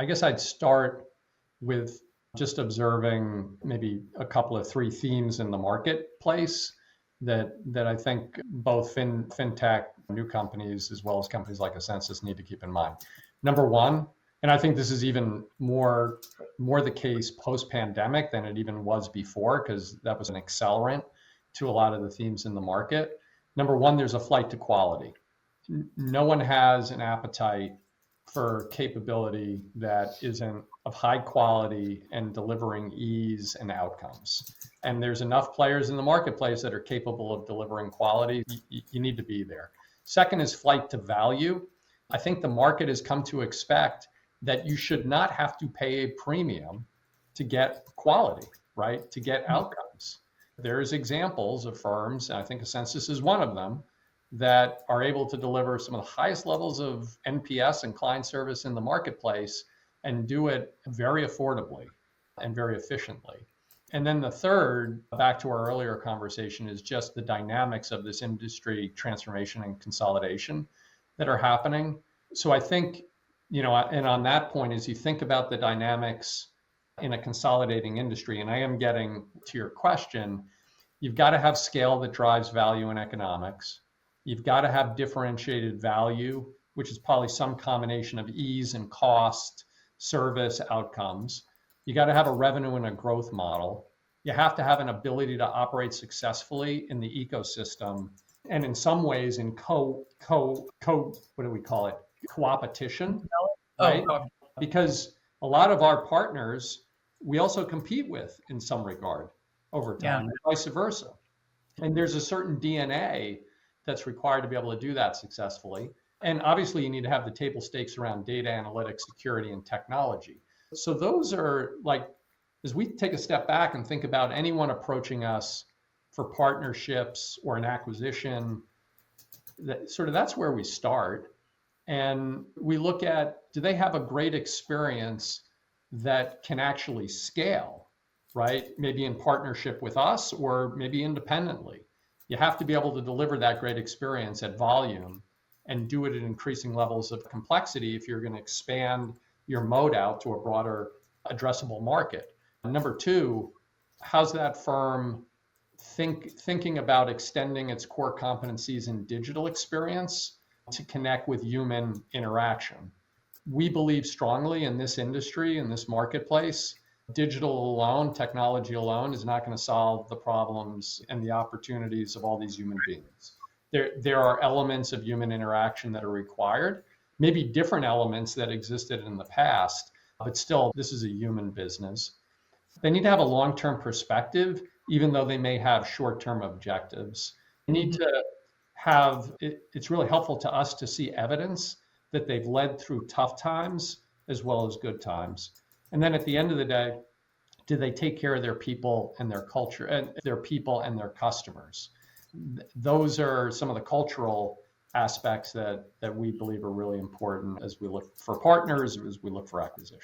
I guess I'd start with just observing maybe a couple of three themes in the marketplace that I think both fintech, new companies, as well as companies like Ascensus need to keep in mind. Number one, and I think this is even more the case post-pandemic than it even was before, because that was an accelerant to a lot of the themes in the market. Number one, there's a flight to quality. No one has an appetite for capability that isn't of high quality and delivering ease and outcomes. And there's enough players in the marketplace that are capable of delivering quality. You need to be there. Second is flight to value. I think the market has come to expect that you should not have to pay a premium to get quality, right? To get outcomes. There's examples of firms, and I think Ascensus is one of them, that are able to deliver some of the highest levels of NPS and client service in the marketplace and do it very affordably and very efficiently. And then the third, back to our earlier conversation, is just the dynamics of this industry transformation and consolidation that are happening. So I think, and on that point, as you think about the dynamics in a consolidating industry, and I am getting to your question, you've got to have scale that drives value and economics. You've got to have differentiated value, which is probably some combination of ease and cost, service outcomes. You got to have a revenue and a growth model. You have to have an ability to operate successfully in the ecosystem, and in some ways in what do we call it? Co-opetition, right? Because a lot of our partners, we also compete with in some regard over time, and vice versa. And there's a certain DNA that's required to be able to do that successfully. And obviously you need to have the table stakes around data analytics, security, and technology. So those are like, as we take a step back and think about anyone approaching us for partnerships or an acquisition, that's where we start. And we look at, do they have a great experience that can actually scale, right? Maybe in partnership with us or maybe independently. You have to be able to deliver that great experience at volume and do it at increasing levels of complexity if you're going to expand your mode out to a broader addressable market. Number two, how's that firm thinking about extending its core competencies in digital experience to connect with human interaction? We believe strongly in this industry, in this marketplace, digital alone, technology alone is not going to solve the problems and the opportunities of all these human beings. There are elements of human interaction that are required, maybe different elements that existed in the past, but still, this is a human business. They need to have a long-term perspective, even though they may have short-term objectives. They need to have, it's really helpful to us to see evidence that they've led through tough times as well as good times. And then at the end of the day, do they take care of their people and their culture and their people and their customers? Those are some of the cultural aspects that we believe are really important as we look for partners, as we look for acquisition.